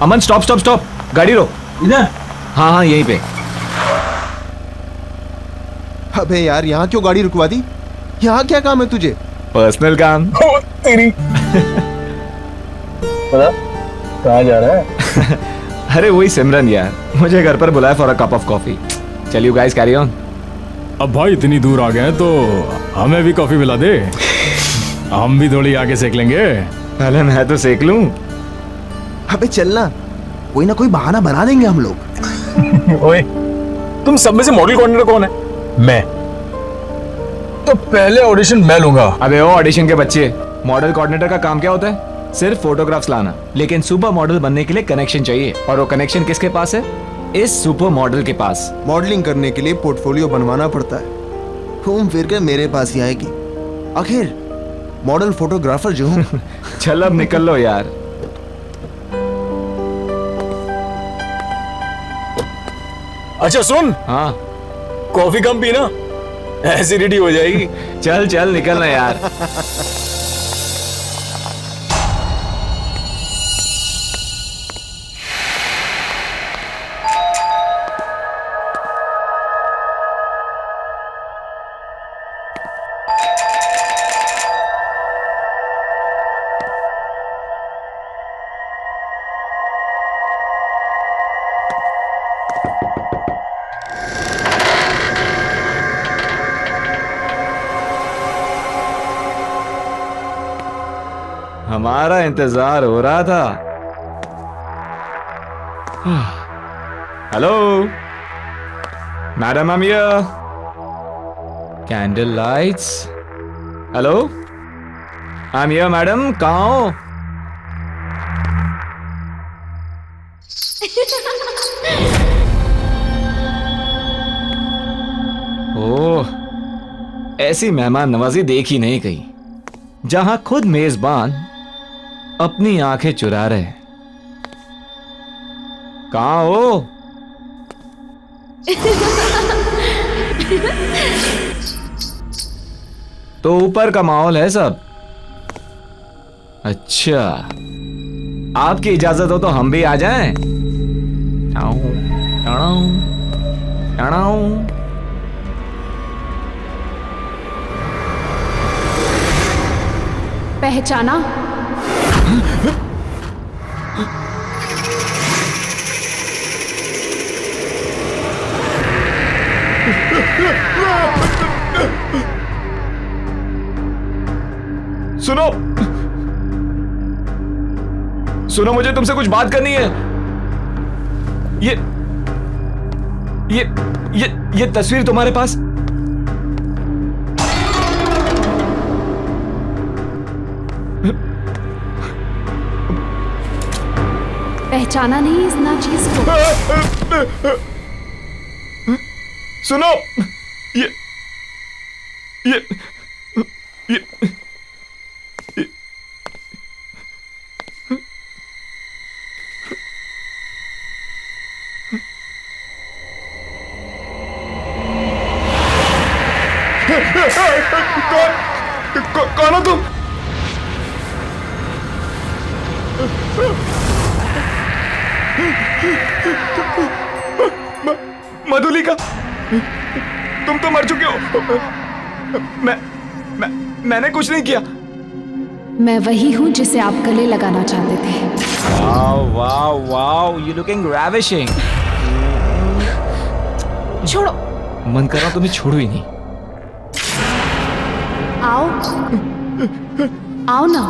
अमन stop stop stop, गाड़ी रोक। इधर? हाँ हाँ यहीं पे। अबे यार यहाँ क्यों गाड़ी रुकवा दी? यहाँ क्या काम है तुझे? पर्सनल काम। तेरी पता कहाँ जा रहा है? अरे वही सिमरन यार, मुझे घर पर बुलाया for a cup of coffee. चल यू गाइस कैरी ऑन। अब भाई इतनी दूर आ गए हैं तो हमें भी कॉफी पिला दे, हम भी थोड़ी आगे सेक लेंगे। पहले मैं तो सेक लूं। अबे चलना, कोई ना कोई बहाना बना देंगे हम लोग। ओए, तुम सब में से मॉडल कोऑर्डिनेटर कौन है? मैं। तो पहले ऑडिशन मैं लूंगा। अबे ओ ऑडिशन के बच्चे, मॉडल कोऑर्डिनेटर का काम क्या होता है? सिर्फ फोटोग्राफ्स लाना। लेकिन सुपर मॉडल बनने के लिए कनेक्शन चाहिए, और वो कनेक्शन किसके पास है? इस सुपर मॉडल के पास। मॉडलिंग करने के लिए पोर्टफोलियो बनवाना पड़ता है। घूम फिर कर मेरे पास ही आएगी। आखिर मॉडल फोटोग्राफर जो हूँ। चल अब निकल लो यार। अच्छा सुन, हाँ कॉफी कम पीना, एसिडिटी हो जाएगी। चल चल निकलना यार। हमारा इंतजार हो रहा था। Hello madam, I am here. Candle lights. Hello I am here madam, कहाँ हो? ओह, ऐसी मेहमान नवाजी देखी नहीं कहीं, जहां खुद मेजबान अपनी आंखें चुरा रहे। कहाँ हो? तो ऊपर का माहौल है सब। अच्छा, आपकी इजाजत हो तो हम भी आ जाएं? Tau, tau, tau. पहचाना? सुनो सुनो, मुझे तुमसे कुछ बात करनी है। ये तस्वीर तुम्हारे पास? पहचाना नहीं इस नाचीज को? सुनो, ये ये ये कौन हो तुम? मधुलिका, तुम तो मर चुके हो। मैंने कुछ नहीं किया। मैं वही हूँ जिसे आप गले लगाना चाहते थे। Wow wow wow, you looking ravishing. छोड़ो। मन कर रहा तुम्हें छोड़ो ही नहीं। आओ आओ ना,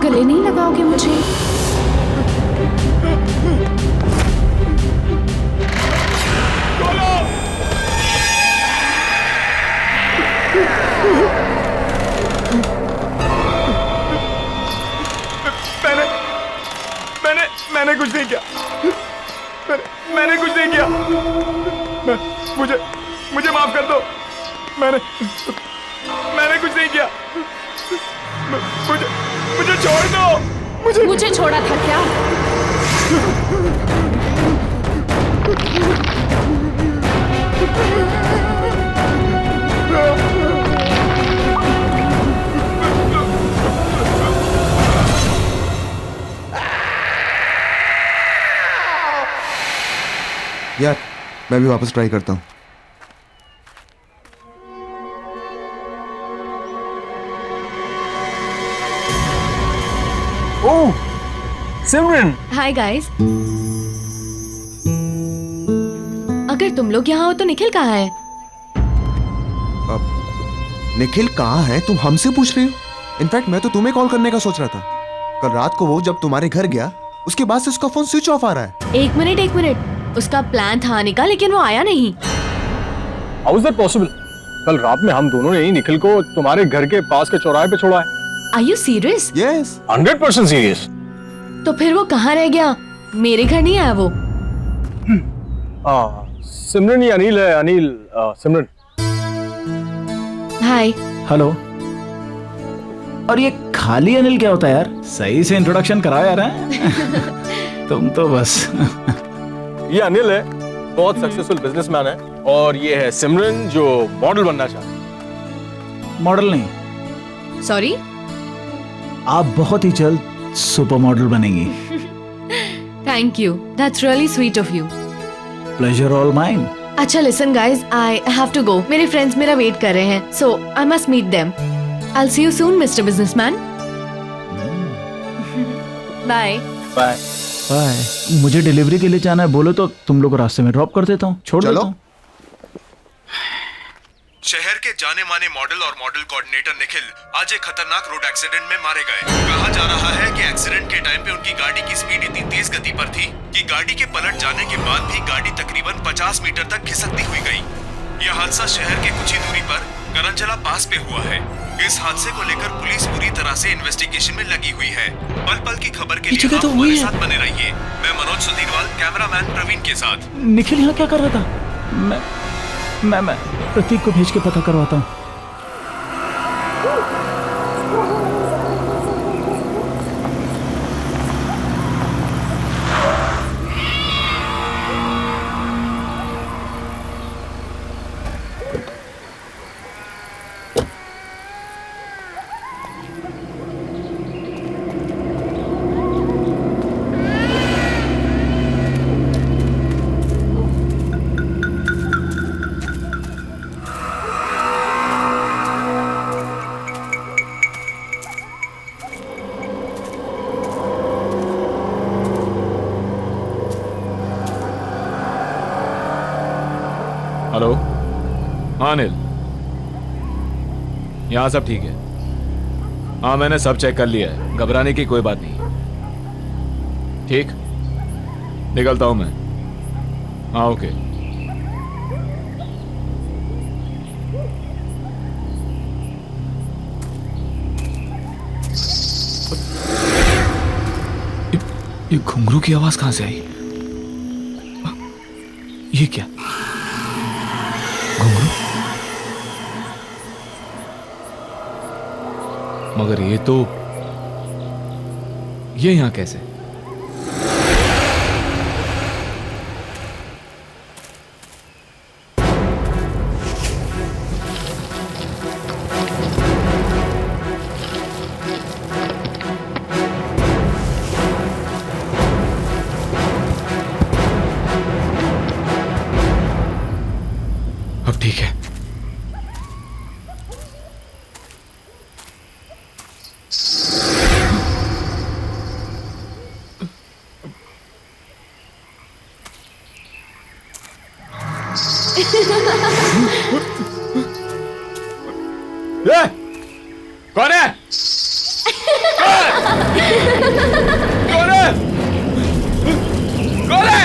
गले नहीं लगाओगे मुझे? मैंने कुछ नहीं किया। मैंने कुछ नहीं किया। मुझे माफ कर दो। मैंने कुछ नहीं किया। मुझे छोड़ दो। मुझे छोड़ा था क्या? यार मैं भी वापस ट्राई करता हूँ। ओह सिमरन, हाय गाइस। अगर तुम लोग यहाँ हो तो निखिल कहाँ है? निखिल कहाँ है तुम हमसे पूछ रही हो? इनफैक्ट मैं तो तुम्हें कॉल करने का सोच रहा था। कल रात को वो जब तुम्हारे घर गया उसके बाद से उसका फोन स्विच ऑफ आ रहा है। एक मिनट, उसका प्लान था आने का लेकिन वो आया नहीं। How is that possible? कल रात में हम दोनों ने ही निखिल को तुम्हारे घर के पास के चौराहे पे छोड़ा है। Are you serious? Yes 100% serious. तो फिर वो कहाँ रह गया? मेरे घर नहीं आया वो? सिमरन ही अनिल है। अनिल, सिमरन। हाय। हेलो। और ये खाली अनिल क्या होता है यार? सही से इंट्रोडक्शन कराओ यार। हैं? तुम तो बस। ये अनिल है, बहुत सक्सेसफुल बिजनेसमैन है, और ये है सिमरन जो मॉडल बनना चाहता है। मॉडल नहीं, सॉरी। आप बहुत ही जल्द सुपर मॉडल बनेंगी। Thank you, that's really sweet of you. Pleasure all mine. अच्छा listen guys, I have to go. मेरे फ्रेंड्स मेरा वेट कर रहे हैं, so I must meet them. I will see you soon mister businessman. Bye. Bye. Bye. मुझे delivery के लिए जाना है, बोलो तो तुम लोग को रास्ते में ड्रॉप कर देता हूँ, छोड़ चलो। देता हूँ। शहर के जाने माने मॉडल और मॉडल कोऑर्डिनेटर निखिल आज एक खतरनाक रोड एक्सीडेंट में मारे गए। कहा जा रहा है कि एक्सीडेंट के टाइम पे उनकी गाड़ी की स्पीड इतनी तेज गति पर थी कि गाड़ी के पलट जाने के बाद भी गाड़ी तकरीबन 50 मीटर तक खिसकती हुई गई। यह हादसा शहर के कुछ ही दूरी पर करंजला पास पे हुआ है। इस हादसे को लेकर पुलिस पूरी तरह से इन्वेस्टिगेशन में लगी हुई है। पल पल की खबर के लिए आप हमारे साथ बने रहिए। मैं मनोज सुधीरवाल, कैमरामैन प्रवीण के साथ। निखिल यहाँ क्या कर रहा था? मैं प्रतीक को भेज के पता करवाता हूँ। हेलो। हाँ अनिल, यहाँ सब ठीक है। हाँ मैंने सब चेक कर लिया है, घबराने की कोई बात नहीं। ठीक, निकलता हूँ मैं। हाँ ओके। ये घुंघरू की आवाज कहाँ से आई? ये क्या घुंघरू? मगर ये यहां कैसे? अब ठीक है। कौन है? कौन है? कौन है?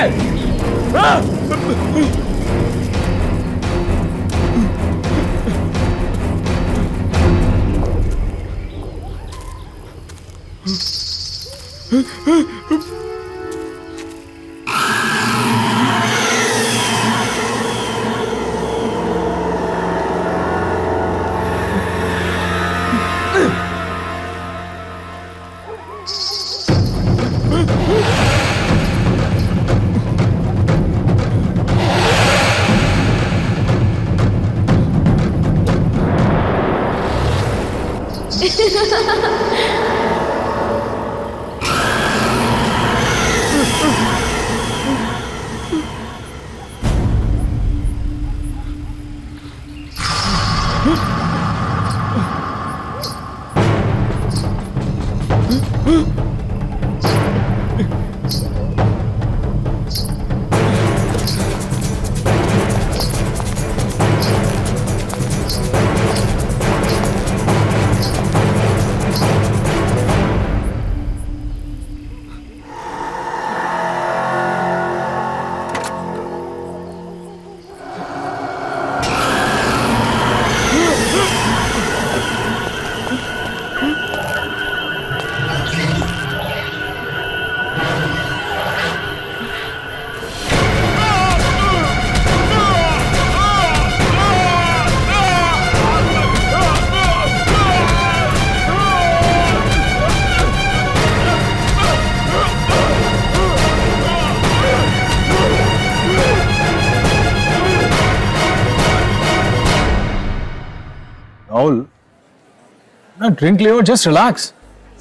ना ड्रिंक ले और जस्ट रिलैक्स।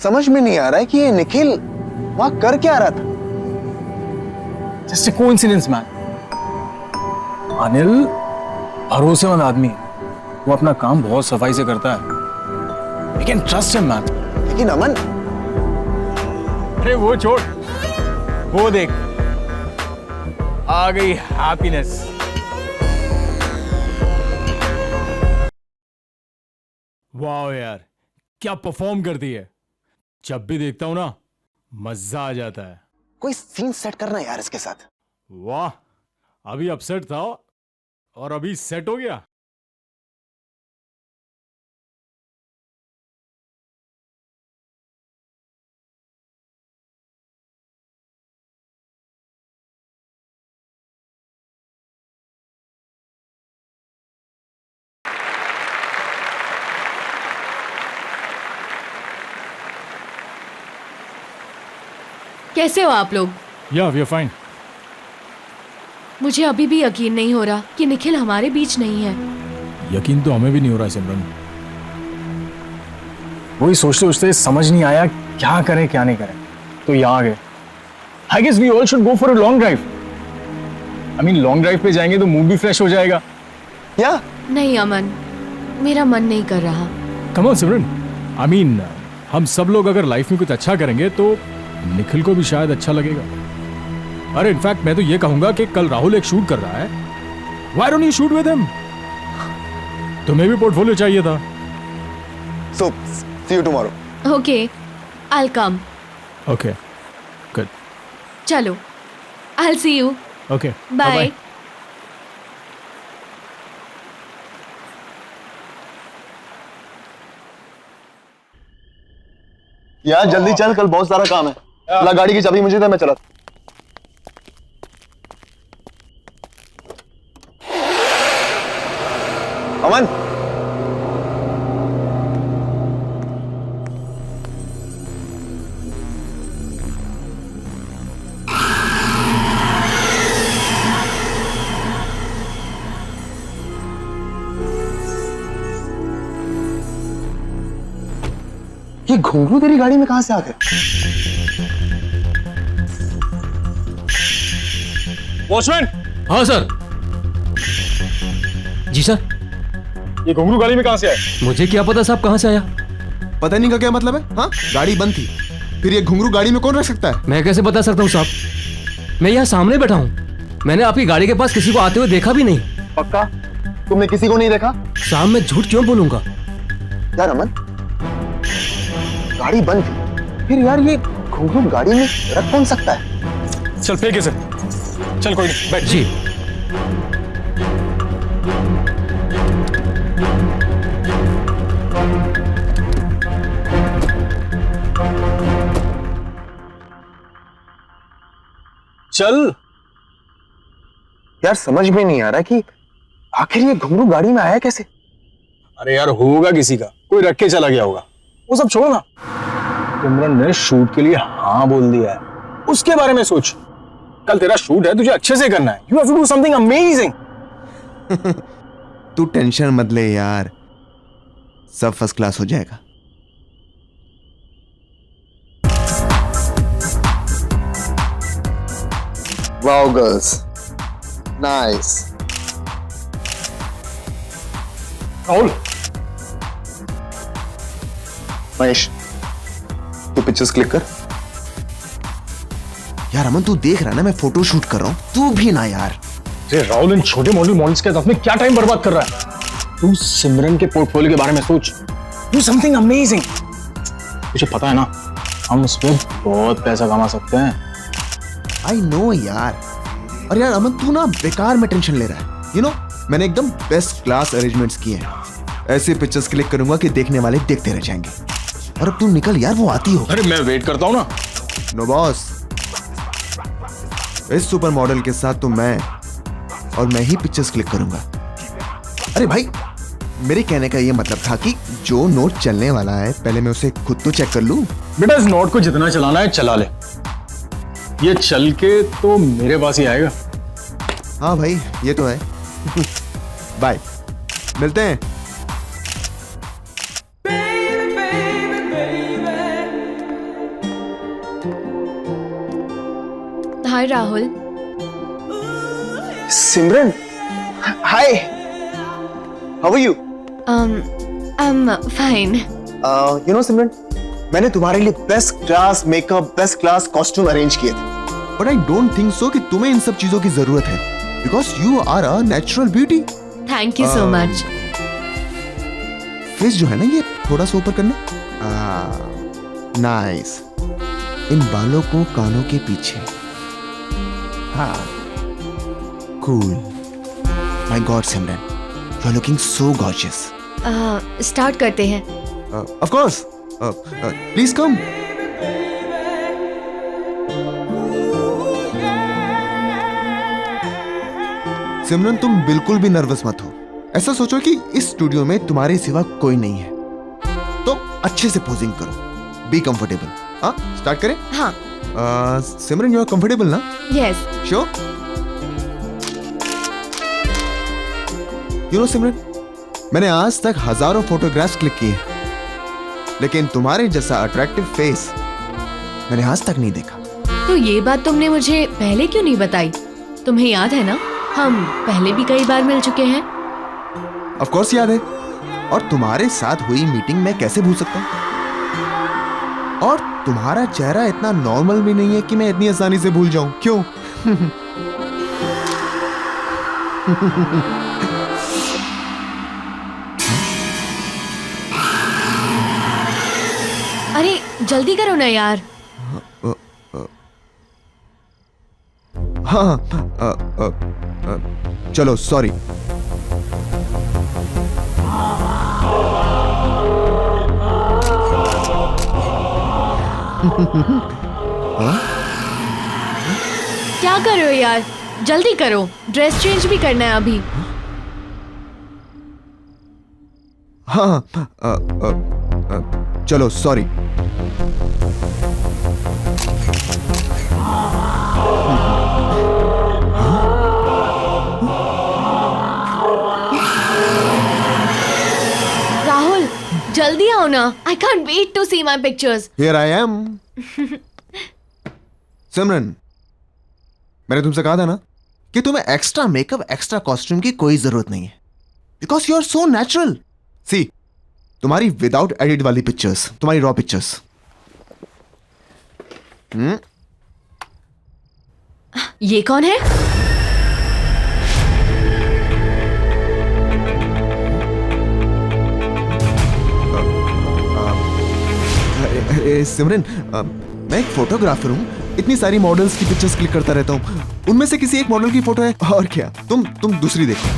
समझ में नहीं आ रहा है कि ये निखिल वहां कर क्या रहा था। Just a coincidence man. Anil भरोसेमंद आदमी है, वो अपना काम बहुत सफाई से करता है। We can trust him man. लेकिन अमन, अरे वो छोड़, वो देख आ गई हैप्पीनेस। वाह यार, क्या परफॉर्म करती है। जब भी देखता हूं ना मजा आ जाता है। कोई सीन सेट करना यार इसके साथ। वाह, अभी अपसेट था और अभी सेट हो गया। कैसे हो आप लोग? या वी आर फाइन। मुझे अभी भी यकीन नहीं हो रहा कि निखिल हमारे बीच नहीं है। यकीन तो हमें भी नहीं हो रहा है सिमरन। वही सोचते सोचते समझ नहीं आया क्या करें क्या नहीं करें, तो यहाँ आ गए। I guess we all should go for a long drive. I mean long drive पे जाएंगे तो मूड भी फ्रेश हो जाएगा। या नहीं अमन, मेरा मन नहीं कर रहा। Come on Simran, I mean हम सब लोग अगर लाइफ में कुछ अच्छा करेंगे तो निखिल को भी शायद अच्छा लगेगा। अरे इनफैक्ट मैं तो ये कहूंगा कि कल राहुल एक शूट कर रहा है, why don't you shoot with him? तुम्हें भी पोर्टफोलियो चाहिए था। So see you tomorrow. Okay, I will come. Okay good, चलो, I will see you. Okay bye. यार जल्दी चल, कल बहुत सारा काम है। ला गाड़ी की चाबी मुझे दे, मैं चला। अमन, ये घुंघरू तेरी गाड़ी में कहां से आ गए? वॉचमैन, हाँ सर। जी सर। ये घुंघरू गाड़ी में कहां से आए? मुझे क्या पता साहब कहाँ से आया। पता नहीं का क्या मतलब है? हाँ, गाड़ी बंद थी, फिर ये घुंघरू गाड़ी में कौन रख सकता है? मैं कैसे बता सकता हूँ साहब, मैं यहाँ सामने बैठा हूँ। मैंने आपकी गाड़ी के पास किसी को आते हुए देखा भी नहीं। पक्का तुमने किसी को नहीं देखा? साहब मैं झूठ क्यों बोलूंगा। यार अमन, गाड़ी बंद थी, फिर यार ये घुंघरू गाड़ी में रख कौन सकता है? चल फेंक इसे। चल कोई नहीं, बैठ। जी। चल। यार समझ में नहीं आ रहा कि आखिर ये घुंघरू गाड़ी में आया कैसे? अरे यार होगा किसी का, कोई रख के चला गया होगा। वो सब छोड़ो ना, सिमरन ने शूट के लिए हाँ बोल दिया है, उसके बारे में सोच। कल तेरा शूट है, तुझे अच्छे से करना है। You have to do something amazing. तू टेंशन मत ले यार, सब फर्स्ट क्लास हो जाएगा। Wow girls, nice. Rahul, Mahesh, तू पिक्चर्स क्लिक कर। यार अमन, तू देख रहा है ना मैं फोटो शूट कर रहा हूं, तू भी ना यार। अरे राहुल, इन छोटे मोटे मॉडल्स के साथ में क्या टाइम बर्बाद कर रहा है? तू सिमरन के पोर्टफोलियो के बारे में सोच। Do something amazing. तुझे पता है ना, हम उस पर बहुत पैसा कमा सकते हैं। आई नो यार। और यार अमन, तू ना बेकार में टेंशन ले रहा है। यू नो, मैंने एकदम बेस्ट क्लास अरेंजमेंट्स किए हैं। ऐसे पिक्चर्स क्लिक करूंगा कि देखने वाले देखते रह जाएंगे। और अब तू निकल यार, वो आती हो। अरे मैं वेट करता हूं ना। नो बॉस, इस सुपर मॉडल के साथ तो मैं ही पिक्चर्स क्लिक करूंगा। अरे भाई, मेरे कहने का ये मतलब था कि जो नोट चलने वाला है पहले मैं उसे खुद तो चेक कर लूं। बेटा, इस नोट को जितना चलाना है चला ले, ये चल के तो मेरे पास ही आएगा। हाँ भाई, ये तो है। बाय, मिलते हैं। Hi Rahul. Simran, hi, how are you? I am fine. You know Simran, मैंने तुम्हारे लिए best class makeup, best class costume arrange किए थे, but I don't think so कि तुम्हें इन सब चीजों की जरूरत है, because you are a natural beauty. Thank you so much. Face जो है ना, ये थोड़ा सा ऊपर करना। नाइस। इन बालों को कानों के पीछे। हाँ, cool. My god Simran, you are looking so gorgeous. Start करते हैं। Of course, please come. Simran, तुम बिल्कुल भी नर्वस मत हो। ऐसा सोचो कि इस स्टूडियो में तुम्हारे सिवा कोई नहीं है, तो अच्छे से पोजिंग करो, बी कंफर्टेबल। हाँ, स्टार्ट करें? हाँ। सिमरन, यू आर कंफर्टेबल ना? Yes. Sure? You know Simran, मैंने आज तक हजारों फोटोग्राफ्स क्लिक किए, लेकिन तुम्हारे जैसा अट्रैक्टिव फेस मैंने आज तक नहीं देखा। तो ये बात तुमने मुझे पहले क्यों नहीं बताई? तुम्हें याद है ना, हम पहले भी कई बार मिल चुके हैं। ऑफ कोर्स याद है, और तुम्हारे साथ हुई मीटिंग मैं कैसे भूल सकता हूँ? और तुम्हारा चेहरा इतना नॉर्मल भी नहीं है कि मैं इतनी आसानी से भूल जाऊं। क्यों? अरे जल्दी करो ना यार। हाँ, चलो, सॉरी। क्या कर रहे हो यार, जल्दी करो, ड्रेस चेंज भी करना है अभी। हाँ, चलो, सॉरी। राहुल जल्दी आओ ना, I can't wait to see my pictures. Here I am. Simran, मैंने तुमसे कहा था ना कि तुम्हें एक्स्ट्रा मेकअप, एक्स्ट्रा कॉस्ट्यूम की कोई जरूरत नहीं है, because you are so natural. See, तुम्हारी विदाउट एडिट वाली पिक्चर्स, तुम्हारी रॉ पिक्चर्स। ये कौन है? सिमरन, मैं एक फोटोग्राफर हूँ, इतनी सारी मॉडल्स की पिक्चर्स क्लिक करता रहता हूँ, उनमें से किसी एक मॉडल की फोटो है। और क्या, तुम दूसरी देखो।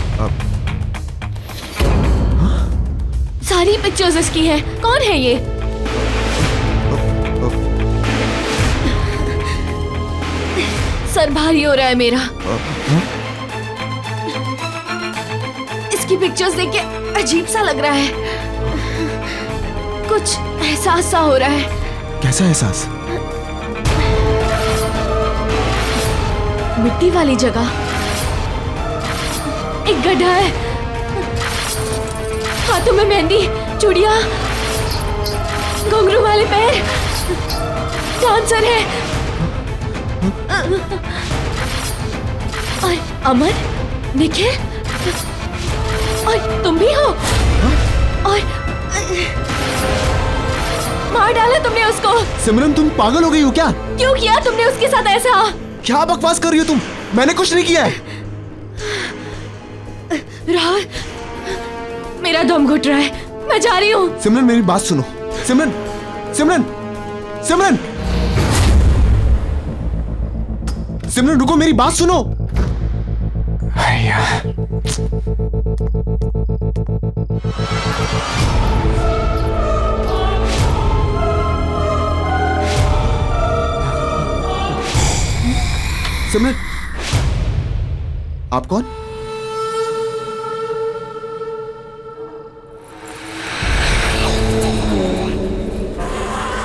सारी पिक्चर्स इसकी हैं। कौन है ये? सर भारी हो रहा है मेरा। इसकी पिक्चर्स देख के अजीब सा लग रहा है, कुछ एहसास सा हो रहा है। कैसा एहसास? मिट्टी वाली जगह एक गड्ढा है, हाथों में मेहंदी, चूड़ियां, घुंघरू वाले पैर, डांसर है। और अमन, निखिल, और तुम भी हो। और मार डाला तुमने उसको। सिमरन, तुम पागल हो गई हो क्या? क्यों किया तुमने उसके साथ ऐसा? क्या बकवास कर रही हो तुम? मैंने कुछ नहीं किया है। राहुल, मेरा दम घुट रहा है, मैं जा रही हूँ। सिमरन, मेरी बात सुनो। सिमरन, सिमरन, सिमरन, सिमरन, रुको, मेरी बात सुनो। सिमरन, आप कौन?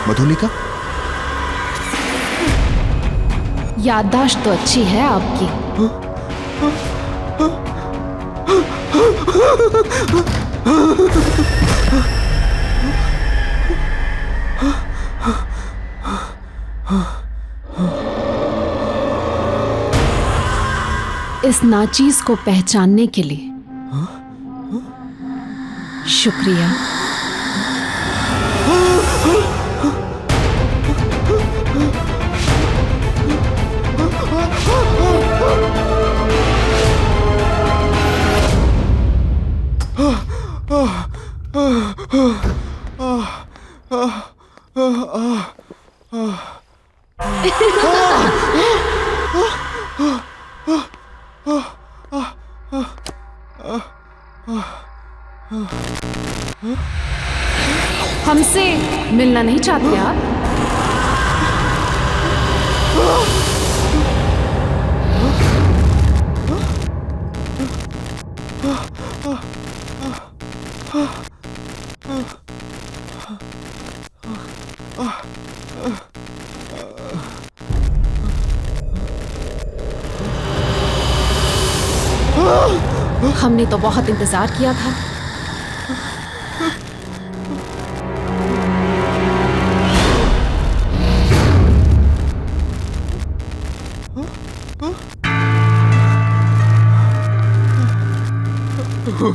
मधुलिका? याददाश्त तो अच्छी है आपकी। इस नाचीज को पहचानने के लिए शुक्रिया। हमसे मिलना नहीं चाहते आप? हमने तो बहुत इंतजार किया था।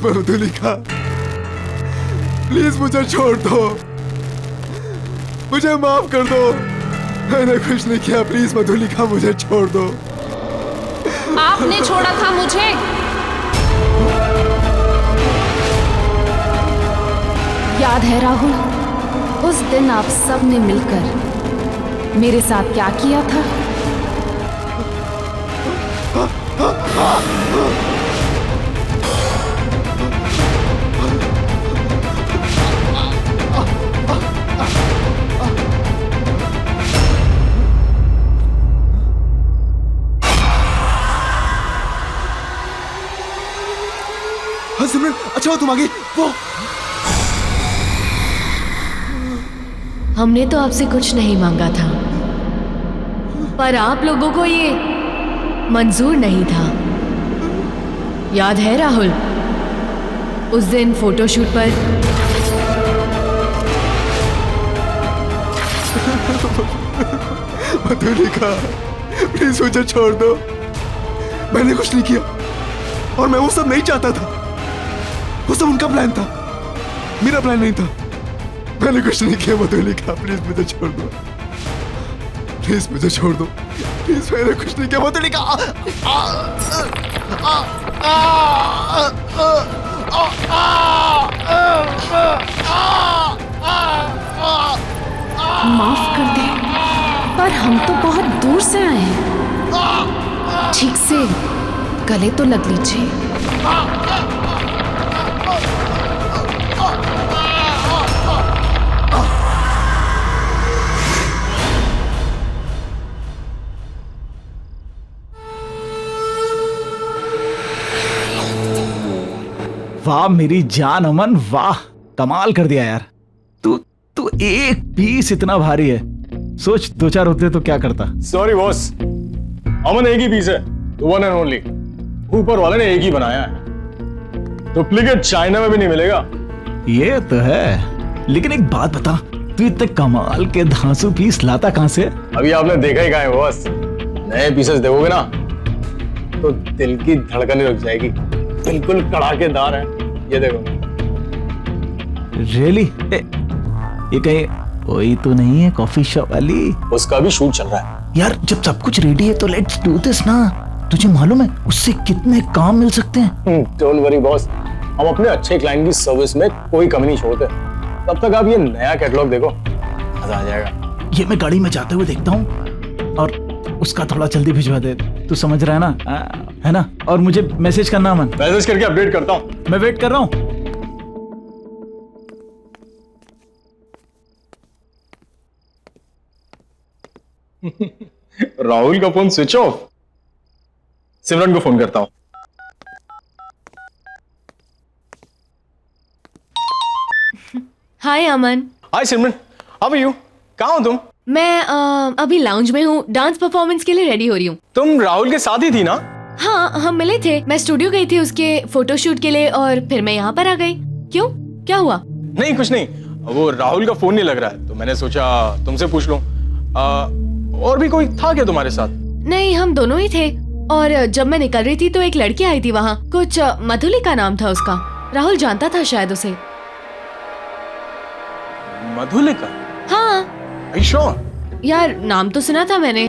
मधुलिका, प्लीज मुझे छोड़ दो, मुझे माफ कर दो। मैंने कुछ नहीं किया, प्लीज मधुलिका मुझे छोड़ दो। आपने छोड़ा था मुझे। याद है राहुल, उस दिन आप सब ने मिलकर मेरे साथ क्या किया था? हाँ सिमरन, अच्छा हो तुम आ गई। वो हमने तो आपसे कुछ नहीं मांगा था, पर आप लोगों को ये मंजूर नहीं था। याद है राहुल, उस दिन फोटोशूट पर मधुलिका, प्लीज मुझे छोड़ दो। मैंने कुछ नहीं किया और मैं वो सब नहीं चाहता था। वो सब उनका प्लान था, मेरा प्लान नहीं था। मैंने कुछ नहीं किया मधुलिका, प्लीज मुझे छोड़ दो। प्लीज मुझे छोड़ दो, प्लीज। मैंने कुछ नहीं किया मधुलिका। माफ कर दे, पर हम तो बहुत दूर से आए हैं। ठीक से गले तो लग लीजिए। वाह मेरी जान अमन, वाह कमाल कर दिया यार। तू तू एक पीस इतना भारी है, सोच 2-4 होते तो क्या करता। सॉरी बॉस, अमन एक ही पीस है, वन एंड ओनली। ऊपर वाले ने एक ही बनाया है, डुप्लीकेट चाइना में भी नहीं मिलेगा। ये तो है, लेकिन एक बात बता, तू इतने कमाल के धांसू पीस लाता कहां से? अभी आपने देखा ही कहाँ है बॉस। नए पीसेस देखोगे ना तो दिल की धड़कन रुक जाएगी। बिल्कुल कड़ाकेदार है, ये देखो। रियली? ये कहीं वही तो नहीं है कॉफी शॉप वाली? उसका भी शूट चल रहा है। यार जब सब कुछ रेडी है तो लेट्स डू दिस ना। तुझे मालूम है उससे कितने काम मिल सकते हैं? डोंट वरी बॉस, हम अपने अच्छे क्लाइंट की सर्विस में कोई कमी नहीं छोड़ते। तब तक आप ये नया कैटलॉग देखो, मजा आ जाएगा। ये मैं गाड़ी में जाते हुए देखता हूँ, और उसका थोड़ा जल्दी भिजवा दे। तू समझ रहा है ना? है ना? और मुझे मैसेज करना मन। मैसेज करके अपडेट करता हूँ। मैं वेट कर रहा हूँ। राहुल का फोन स्विच ऑफ। सिमरन को फोन करता हूँ। हाय अमन। हाय सिमरन, हाउ आर यू? कहाँ हो तुम? मैं अभी लाउंज में हूँ, डांस परफॉर्मेंस के लिए रेडी हो रही हूँ। तुम राहुल के साथ ही थी ना? हाँ, हम मिले थे। मैं स्टूडियो गई थी उसके फोटोशूट के लिए, और फिर मैं यहाँ पर आ गई। क्यों, क्या हुआ? नहीं कुछ नहीं, वो राहुल का फोन नहीं लग रहा है तो मैंने सोचा तुमसे पूछ लूं। और भी कोई था क्या तुम्हारे साथ? नहीं, हम दोनों ही थे। और जब मैं निकल रही थी तो एक लड़की आई थी वहाँ, कुछ मधुलिका नाम था उसका। राहुल जानता था शायद उसे। मधुलिका? हाँ। Are you sure? यार नाम तो सुना था मैंने।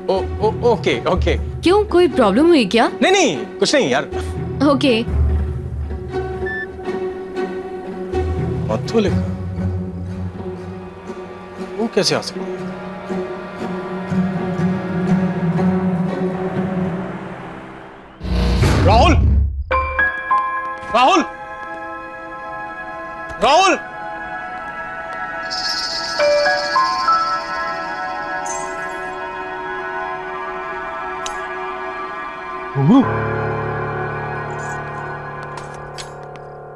Okay okay. क्यों, कोई प्रॉब्लम हुई क्या? नहीं नहीं, कुछ नहीं यार। ओके। मधुलिका वो कैसे आ सकती है? राहुल, राहुल, राहुल!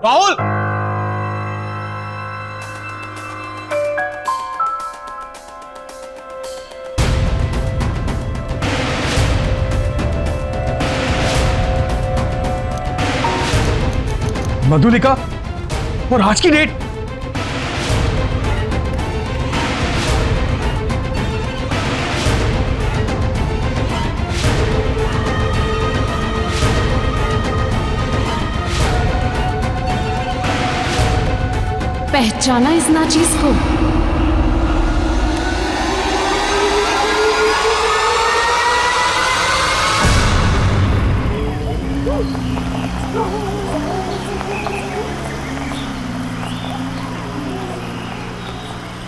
राहुल! मधुलिका और आज की डेट? पहचाना इस नाचीज को?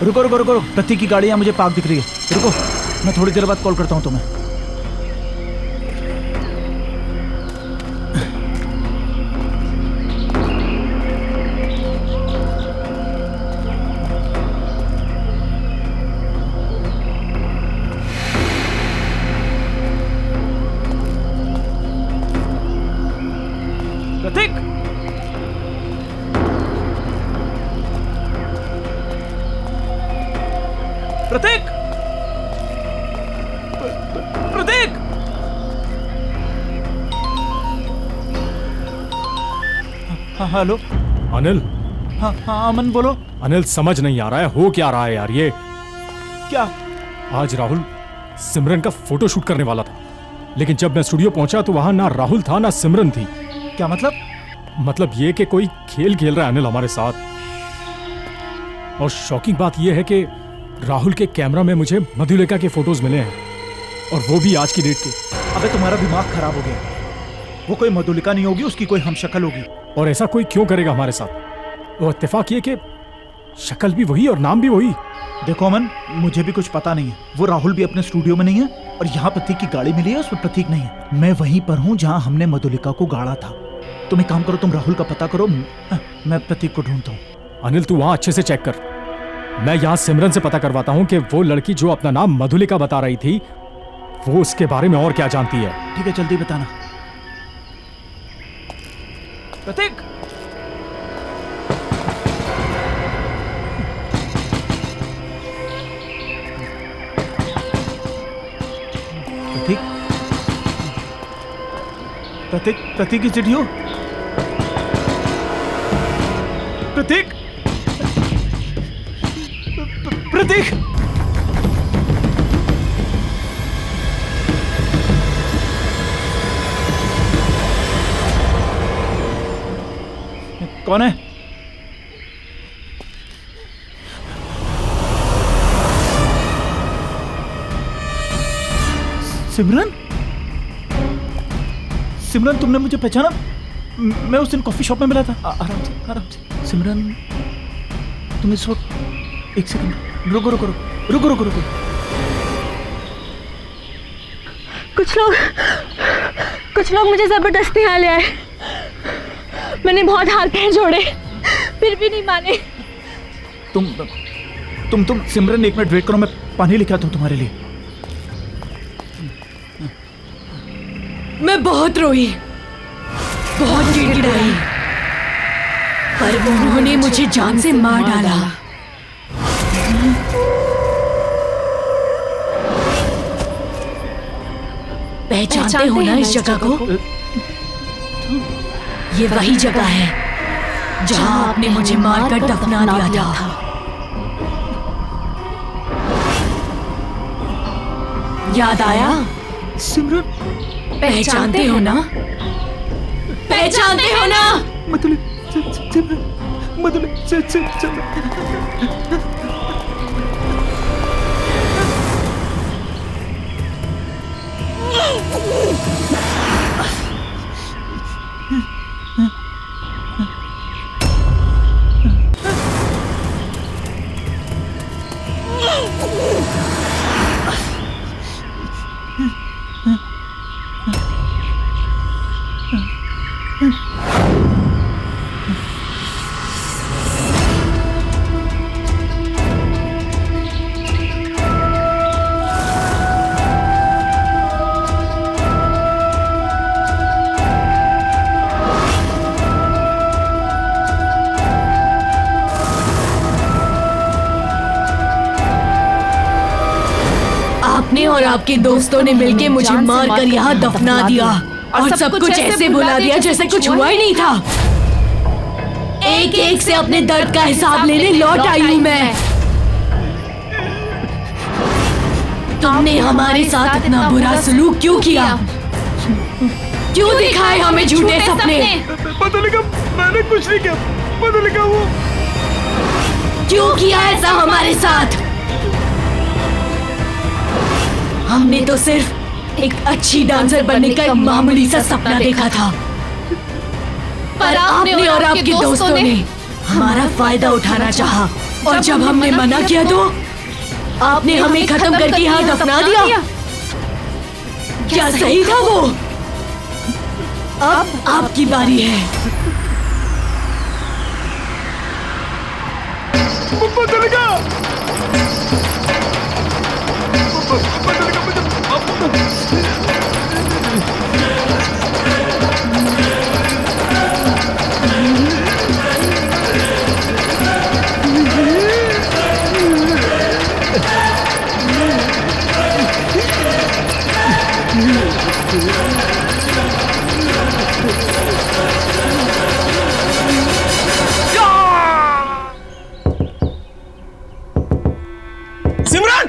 रुको रुको रुको, प्रतीक की गाड़ी यहाँ मुझे पार्क दिख रही है। रुको, मैं थोड़ी देर बाद कॉल करता हूँ तुम्हें। प्रतीक! प्रतीक! प्रतीक! हाँ हेलो। अनिल। हाँ हाँ अमन बोलो। अनिल समझ नहीं आ रहा है हो क्या रहा है यार ये। क्या? आज राहुल सिमरन का फोटो शूट करने वाला था, लेकिन जब मैं स्टूडियो पहुंचा तो वहां ना राहुल था ना सिमरन थी। क्या मतलब? मतलब ये कि कोई खेल खेल रहा है अनिल हमारे साथ। और शॉकिंग बात यह है कि राहुल के कैमरा में मुझे मधुलिका के फोटोज मिले हैं, और वो भी आज की डेट के। अबे तुम्हारा दिमाग खराब हो गया। वो कोई मधुलिका नहीं होगी, उसकी कोई हमशक्ल होगी। और ऐसा कोई क्यों करेगा हमारे साथ? वो इत्तेफाक ये कि शक्ल भी वही और नाम भी वही। देखो अमन, मुझे भी कुछ पता नहीं है। वो राहुल भी अपने स्टूडियो में नहीं है, और यहाँ प्रतीक की गाड़ी मिली है, उसमें प्रतीक नहीं है। मैं वहीं पर हूँ जहाँ हमने मधुलिका को गाड़ा था। तुम एक काम करो, तुम राहुल का पता करो, मैं प्रतीक को ढूंढता हूँ। अनिल तू वहां अच्छे से चेक कर, मैं यहाँ सिमरन से पता करवाता हूँ कि वो लड़की जो अपना नाम मधुलिका बता रही थी वो उसके बारे में और क्या जानती है। ठीक है, जल्दी बताना। प्रतीक! प्रतीक? प्रतीक? प्रतीक की चिट्ठी हो? प्रतीक! प्रतीक! कौन है? सिमरन? सिमरन, तुमने मुझे पहचाना? मैं उस दिन कॉफी शॉप में मिला था। आराम से, आराम से। सिमरन, तुम इस वक्त, एक सेकंड, रुको रुको रुको रुको रुको रुको। कुछ लोग मुझे जबरदस्ती यहाँ ले आए। मैंने बहुत हाथ पैर जोड़े, फिर भी नहीं माने। तुम सिमरन, एक मिनट वेट करो, मैं पानी लेके आता हूँ तुम्हारे लिए। मैं बहुत रोई, बहुत गिड़गिड़ाई, पर उन्होंने मुझे जान से मार डाला। पहचानते हो ना इस जगह को? ये वही जगह है जहां आपने मुझे मारकर दफना दिया था। याद आया? सिमरन, पहचानते हो ना? पहचानते हो ना? मधुली, सिमरन, मधुली, सिमरन। आपने और आपके दोस्तों ने मिलके मुझे मारकर यहाँ दफना दिया और सब कुछ ऐसे बुला दिया जैसे कुछ हुआ ही नहीं था। एक एक से अपने दर्द का हिसाब लेने लौट आई हूँ मैं। तुमने हमारे साथ इतना बुरा सलूक क्यों किया? क्यों दिखाए हमें झूठे सपने? मधुलिका, मैंने कुछ नहीं किया। मधुलिका, वो क्यों किया ऐसा हमारे साथ? हमने तो सिर्फ एक अच्छी डांसर बनने का एक मामूली सा सपना देखा था, पर आपने और आपके दोस्तों ने हमारा फायदा उठाना चाहा और जब हमने मना किया तो आपने हमें खत्म करके यहाँ दफना दिया। क्या सही था वो? अब आपकी बारी है। मधुलिका, सिमरन!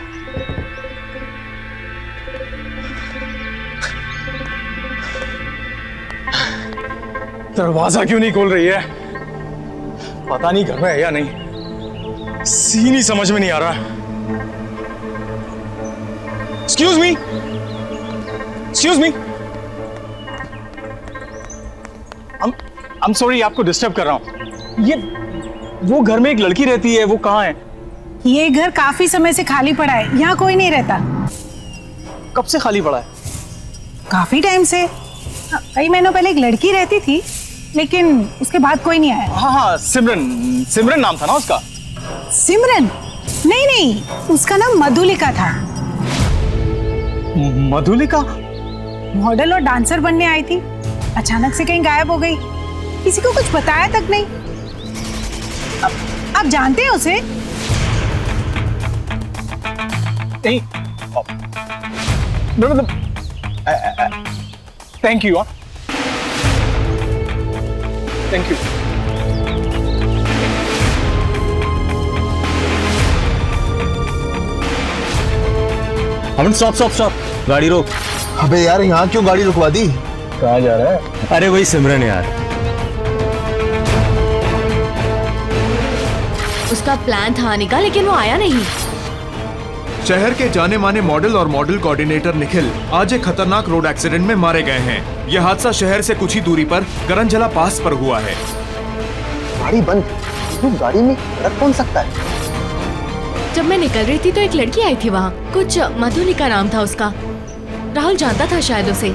दरवाजा क्यों नहीं खोल रही है? पता नहीं घर में है या नहीं। सीन ही समझ में नहीं आ रहा। Excuse me, excuse me. I'm sorry, आपको डिस्टर्ब कर रहा हूं। ये वो घर में एक लड़की रहती है, वो कहाँ है? ये घर काफी समय से खाली पड़ा है, यहाँ कोई नहीं रहता। कब से खाली पड़ा है? काफी टाइम से। कई महीनों पहले एक लड़की रहती थी, लेकिन उसके बाद कोई नहीं आया। हाँ हाँ, सिमरन, सिमरन नाम था ना उसका? सिमरन? नहीं नहीं, उसका नाम मधुलिका था। मधुलिका? मॉडल और डांसर बनने आई थी, अचानक से कहीं गायब हो गई, किसी को कुछ बताया तक नहीं। आप जानते हैं उसे? नहीं, मतलब thank you. Thank you. Aman, stop stop stop, गाड़ी रोक। अबे यार, यहाँ क्यों गाड़ी रुकवा दी? कहाँ जा रहा है? अरे वही सिमरन यार। उसका प्लान था आने का, लेकिन वो आया नहीं। शहर के जाने माने मॉडल और मॉडल कोऑर्डिनेटर निखिल आज एक खतरनाक रोड एक्सीडेंट में मारे गए हैं। यह हादसा शहर से कुछ ही दूरी पर करंजला पास पर हुआ है। गाड़ी बंद, तो गाड़ी में रख कौन सकता है? जब मैं निकल रही थी तो एक लड़की आई थी वहाँ, कुछ मधुलिका नाम था उसका। राहुल जानता था शायद उसे।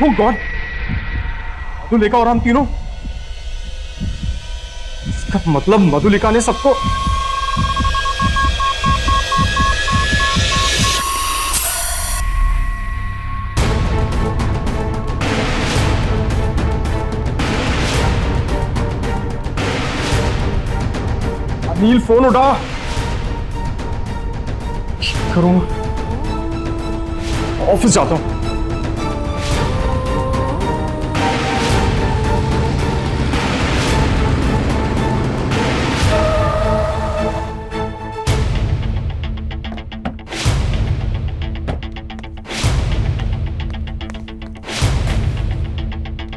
ओह गॉड, मधुलिका और हम तीनों। इसका मतलब मधुलिका ने सबको। अनिल फोन उठा। करूंगा, ऑफिस जाता हूं।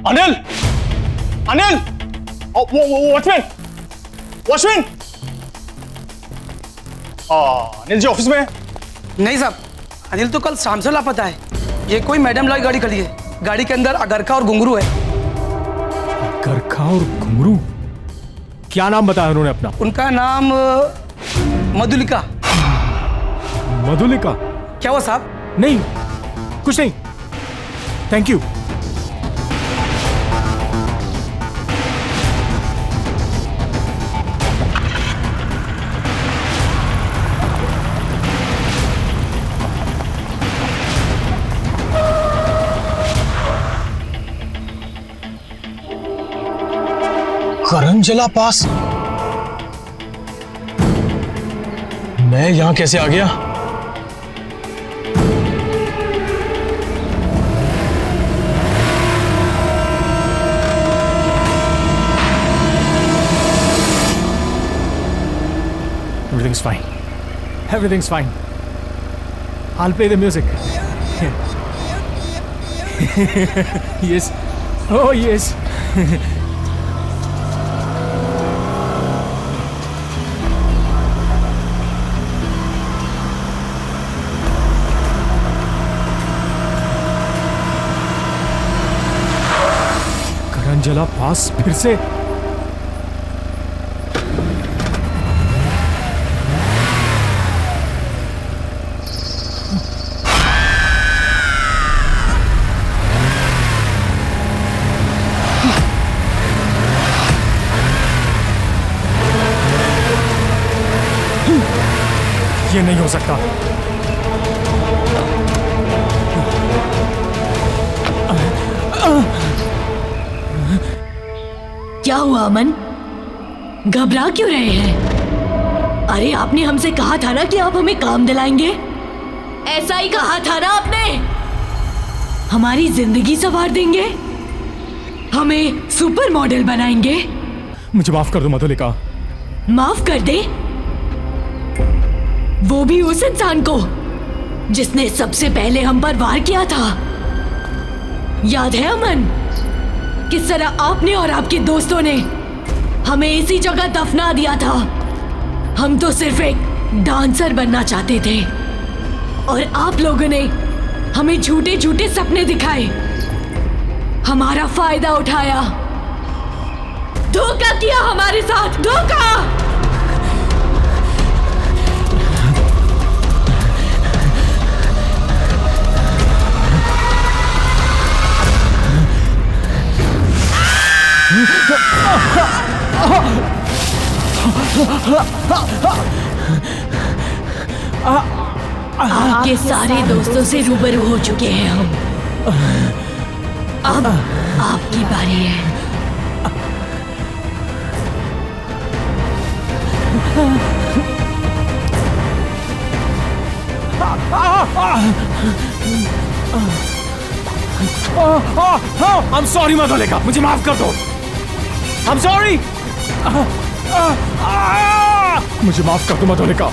Anil, Anil, watchman, watchman. Anil ji office में है? नहीं साहब, अनिल तो कल शाम से लापता है। ये कोई मैडम लॉय गाड़ी खड़ी है, गाड़ी के अंदर अगरखा और घुंघरू है। अगरखा और घुंघरू? क्या नाम बताया उन्होंने अपना? उनका नाम मधुलिका। मधुलिका? क्या हुआ साहब? नहीं, कुछ नहीं, थैंक यू। करंजला पास? मैं यहां कैसे आ गया? Everything's fine. Everything's fine. I'll play the music. Yes. Oh, yes. करंजला पास फिर से? ये नहीं हो सकता। क्या हुआ अमन? घबरा क्यों रहे हैं? अरे आपने हमसे कहा था ना कि आप हमें काम दिलाएंगे। ऐसा ही कहा था ना आपने। हमारी जिंदगी संवार देंगे, हमें सुपर मॉडल बनाएंगे। मुझे माफ कर दो मधुलिका। माफ कर दे? वो भी उस इंसान को जिसने सबसे पहले हम पर वार किया था। याद है अमन, किस तरह आपने और आपके दोस्तों ने हमें इसी जगह दफना दिया था। हम तो सिर्फ एक डांसर बनना चाहते थे और आप लोगों ने हमें झूठे झूठे सपने दिखाए, हमारा फायदा उठाया, धोखा किया हमारे साथ, धोखा। आपके सारे दोस्तों से रूबरू हो चुके हैं हम। अब आपकी बारी है। I'm sorry मधुलिका, मुझे माफ कर दो। I'm sorry. मुझे माफ कर दो मधुलिका।